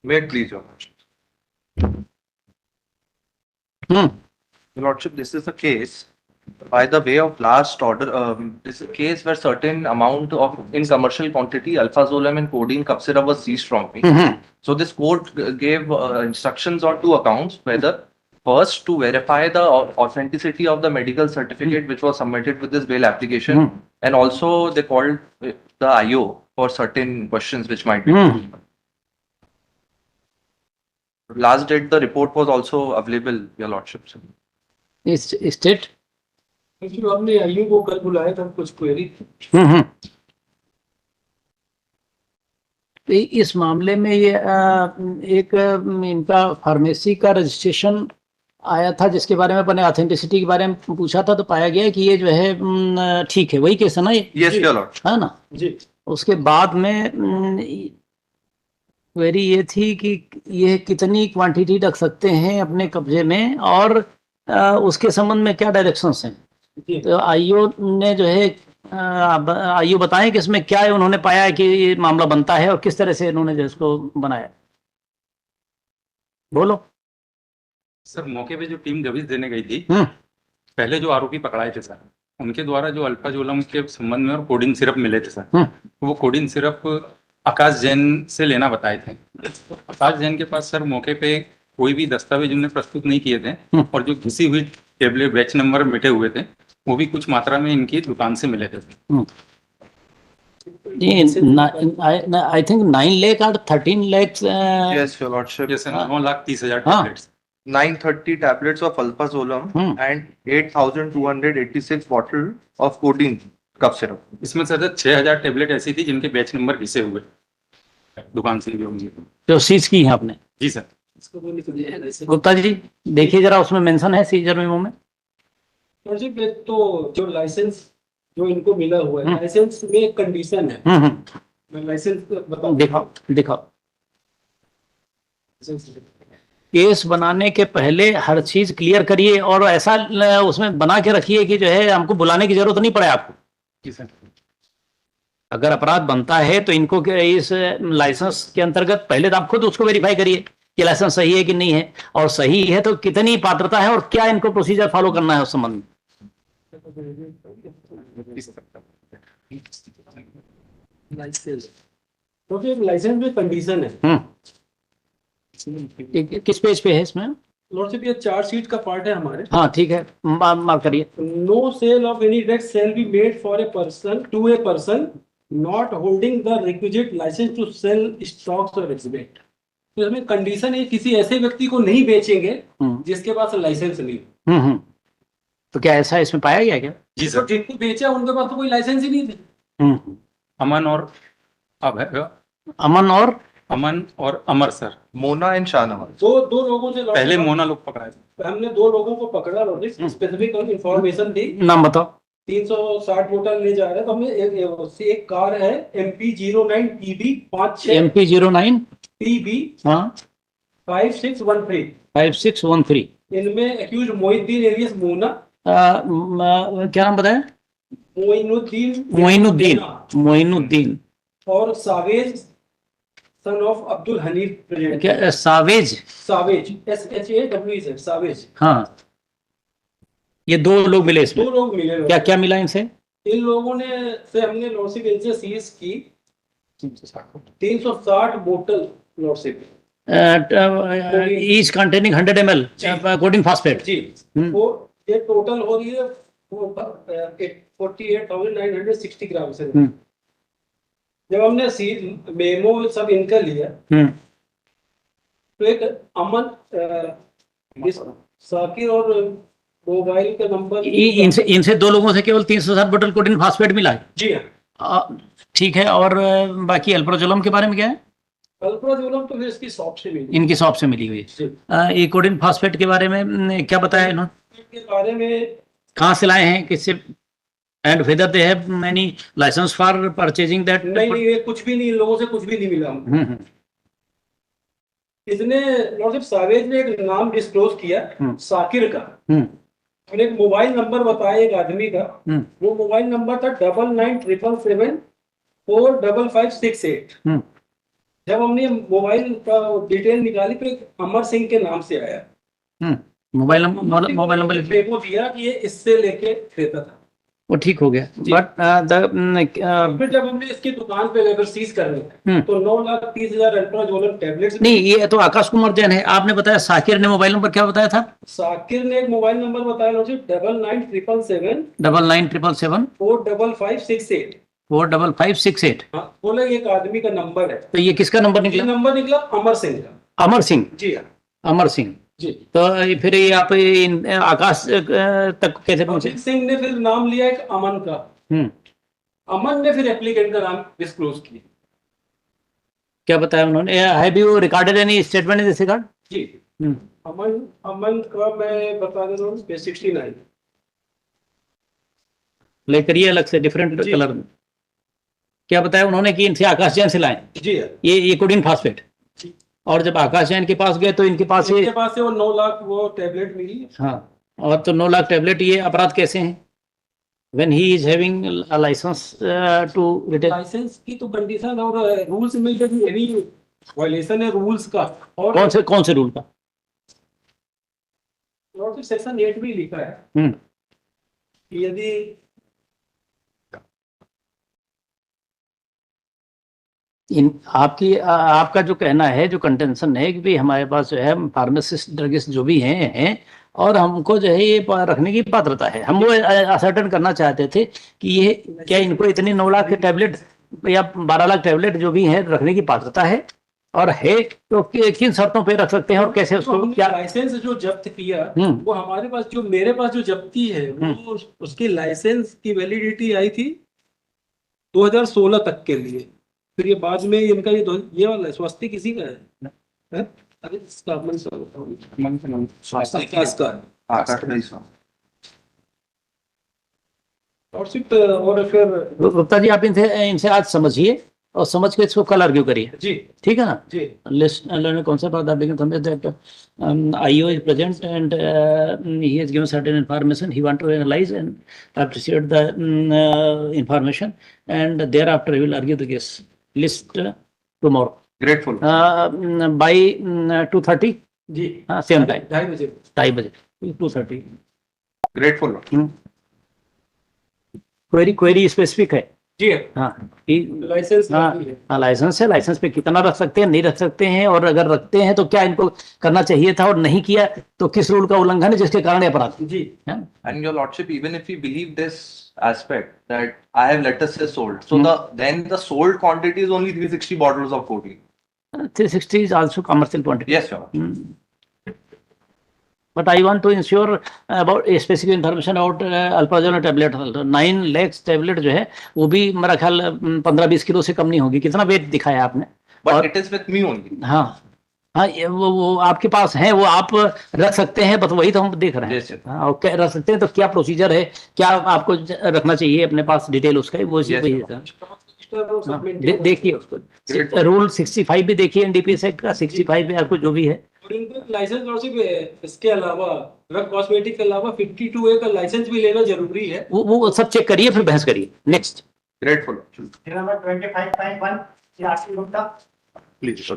Wait, please, Your Lordship. Hmm. Your Lordship, this is a case by the way of last order. This is a case where certain amount of in commercial quantity alphazolam and codeine cough syrup was seized from me. Mhm. So this court gave instructions on two accounts, whether first to verify the authenticity of the medical certificate which was submitted with this bail application, and also they called the IO for certain questions which might be. Last date, the report was also available, Your Lordship. State क्योंकि हमने IU को कल बुलाया था कुछ query. तो इस मामले में ये एक इनका फार्मेसी का रजिस्ट्रेशन आया था जिसके बारे में अपने ऑथेंटिसिटी के बारे में पूछा था, तो पाया गया कि ये जो है ठीक है, वही केस है ना ये? Yes your Lord. है ना जी। उसके बाद में क्वेरी ये थी कि ये कितनी क्वांटिटी रख सकते हैं अपने कब्जे में, और उसके संबंध में क्या डायरेक्शंस हैं? तो आईओ ने जो है आईओ बताएं कि इसमें क्या है, उन्होंने पाया है कि ये मामला बनता है और किस तरह से इन्होंने जो इसको बनाया। बोलो सर। मौके पे जो टीम दबिश देने गई थी, पहले जो आरोपी पकड़ाए थे सर, उनके द्वारा जो अल्फाजोलम के संबंध में और कोडिन सिरप मिले थे सर, वो कोडिन सिरप आकाश जैन से लेना बताए थे। आकाश जैन के पास सर मौके पे कोई भी दस्तावेज उन्होंने प्रस्तुत नहीं किए थे, और जो घिसी हुई टेबलेट बैच नंबर मिटे हुए थे वो भी कुछ मात्रा में इनकी दुकान से मिले थे। आई थिंक 9 लाख और 13 lakhs Yes, Your Lordship. जैसे 9,30,000 tablets, 930 tablets of alprazolam and 8,286 bottle of codeine cough syrup. इसमें सर 6,000 टैबलेट ऐसी थी जिनके बैच नंबर घिसे हुए दुकान से भी होंगे। जो सीज की है आपने? जी सर। गुप्ता जी देखिए जरा, उसमें मेंशन है सीजर मेमो में। तो जो लाइसेंस जो इनको मिला हुआ है, लाइसेंस में एक कंडीशन है। मैं लाइसेंस बताऊं? दिखाओ। केस बनाने के पहले हर चीज क्लियर करिए, और ऐसा उसमें बना के रखिए कि जो है हमको बुलाने की जरूरत नहीं पड़े आपको। जी सर। अगर अपराध बनता है तो इनको इस लाइसेंस के अंतर्गत पहले तो आप खुद उसको वेरीफाई करिए कि लाइसेंस सही है कि नहीं है, और सही है तो कितनी पात्रता है और क्या इनको प्रोसीजर फॉलो करना है उस संबंध में। लाइसेंस में कंडीशन है। किस पेज पे है इसमें? लॉर्डशिप ये चार्ज शीट का पार्ट है हमारे। हाँ ठीक है, मार्क करिए। No sale of any drug shall be made for a person to a person not holding the requisite licence to sell stocks or exhibit. तो हमें कंडीशन है किसी ऐसे व्यक्ति को नहीं बेचेंगे जिसके पास लाइसेंस नहीं। तो क्या ऐसा इसमें पाया गया क्या? जी सर। जिनको बेचा उनके पास तो कोई लाइसेंस ही नहीं थे। अमन और अमर सर, मोना एंड शाहनवाज। दो लोगों से पहले मोना लोग पकड़ाए थे। हमने 2 लोगों को पकड़ा, स्पेसिफिक इंफॉर्मेशन दी। नाम बताओ। 360 बोतल ले जा रहे हैं, तो हमने एक कार है MP09 PB 56 MP09 PB हाँ 5613। 5613। इनमें एक्यूज मोइनुद्दीन एलियस मोना, क्या नाम बताया? मोइनुद्दीन और Chavez son of Abdul Hanif. क्या सावेज? SHAWEZ Chavez. हाँ, ये 2 लोग मिले इसमें। 2 लोग मिले। क्या मिला इनसे? इन लोगों ने से हमने लॉर्डशिप इनसे सीज की 360 बोतल lordship, each containing 100 ml codeine phosphate. जी। वो ये टोटल हो रही है 48,960 ग्राम से। जब हमने मेमो सब इनका लिया तो एक अमन साकिर और मोबाइल का नंबर, इनसे 2 लोगों से केवल 360 बोतल कोडिन फास्फेट मिला है। जी हाँ ठीक है। और बाकी अल्प्राजोलम के बारे में क्या है? अल्प्राजोलम तो फिर इसकी शॉप से मिली, इनकी शॉप से मिली हुई है। ये कोडिन फास्फेट के बारे में क्या बताया इन्होंने? के बारे में कहाँ से लाए हैं, किससे, and whether they have any licence for purchasing that? नहीं, ये कुछ भी नहीं, इन लोगों से कुछ भी नहीं मिला। इसने लॉर्डशिप सावेज ने एक नाम डिस्क्लोज किया साकिर का, और एक मोबाइल नंबर बताया एक आदमी का। वो मोबाइल नंबर था 9977745568। जब हमने मोबाइल का डिटेल निकाली तो एक अमर सिंह के नाम से आया। मोबाइल नंबर डेमो दिया कि ये इससे लेके देता था। वो ठीक हो गया, जी। बट फिर जब हमने इसकी दुकान पे लेकर सीज करने तो 9,30,000 अल्ट्राजोलम टैबलेट्स। नहीं, ये तो आकाश कुमार जैन है। आपने बताया साकिर ने मोबाइल नंबर क्या बताया था? साकिर ने एक मोबाइल नंबर बताया मुझे 9977 9977 45568। 45568। हाँ, बोले एक आदमी का नंबर है। तो ये किसका नंबर ये निकला? नंबर निकला अमर सिंह का। अमर सिंह। जी हाँ। अमर सिंह जी। तो फिर ये आप आकाश तक कैसे पहुंचे? अमर सिंह ने फिर नाम लिया एक अमन का। अमन ने फिर एप्लीकेंट का नाम डिस्क्लोज किया। क्या बताया उन्होंने? Have you recorded any statement in this regard? जी। अमन का मैं बता दे रहा हूँ 69। प्ले करिए अलग से डिफरेंट जी। कलर में। क्या बताया उन्होंने कि इनसे आकाश जैन से लाएं? जी हाँ। ये कोडिन फास्फेट। जी। और जब आकाश जैन के पास गए तो इनके पास इनके पास से वो 9 लाख वो टैबलेट मिली। हाँ, और तो 9 लाख टैबलेट, ये अपराध कैसे हैं? When he is having a license to retail? Licence की तो कंडीशन और रूल्स में यदि एनी वायलेशन है रूल्स का। और कौन से रूल का? और फिर सेक्शन 8 भी लिखा है कि यदि आपका जो कहना है, जो कंटेंशन है कि भाई हमारे पास जो है फार्मासिस्ट ड्रगिस्ट जो भी हैं और हमको जो है ये रखने की पात्रता है, हम वो असर्टन करना चाहते थे कि ये क्या इनको इतनी 9 लाख के टैबलेट या 12 लाख टैबलेट जो भी है रखने की पात्रता है, और है तो किन शर्तों पे रख सकते हैं और कैसे उसको क्या? लाइसेंस जो जब्त किया वो हमारे पास जो मेरे पास जो जब्ती है वो उसकी लाइसेंस की वैलिडिटी आई थी 2016 तक के लिए। फिर ये बाद में इनका ये वाला स्वास्थ्य किसी का है? अरे इसका और फिर गुप्ता जी आप इनसे आज समझिए और समझ के इसको कल आर्ग्यू करिए। जी। ठीक है ना? जी। List concept of the applicant that IO is present and he has given certain information. He want to analyze and appreciate the information, and thereafter he will argue the case. List tomorrow. Grateful. By 2:30. जी। Same time. 2:30 बजे 2:30. Grateful. Query specific है। जी हाँ, licence हाँ licence है। Licence पे कितना रख सकते हैं, नहीं रख सकते हैं, और अगर रखते हैं तो क्या इनको करना चाहिए था, और नहीं किया तो किस रूल का उल्लंघन है जिसके कारण अपराध। जी। And your lordship, even if we believe this aspect that I have, let us say, sold, so then the sold quantity is only 360 bottles of codeine. 360 is also commercial quantity. Yes, your lordship. But I want to ensure about specific information about alprazolam tablet. 9 lakhs tablet जो है वो भी मेरा ख्याल 15-20 kilo से कम नहीं होगी। कितना वेट दिखाया आपने? But it is with me only. हाँ हाँ, वो आपके पास है, वो आप रख सकते हैं, बस वही तो हम देख रहे हैं। Yes, हाँ, और क्या रख सकते हैं, तो क्या प्रोसीजर है, क्या आपको रखना चाहिए अपने पास डिटेल उसका, वो देखिए उसको। रूल 65 भी देखिए एनडीपीएस एक्ट का, 65 में आपको जो भी है। लाइसेंस लॉर्डशिप इसके अलावा ड्रग कॉस्मेटिक के अलावा 52A का लाइसेंस भी लेना जरूरी है। वो सब चेक करिए फिर बहस करिए। नेक्स्ट। Grateful. Number 25.1, Please.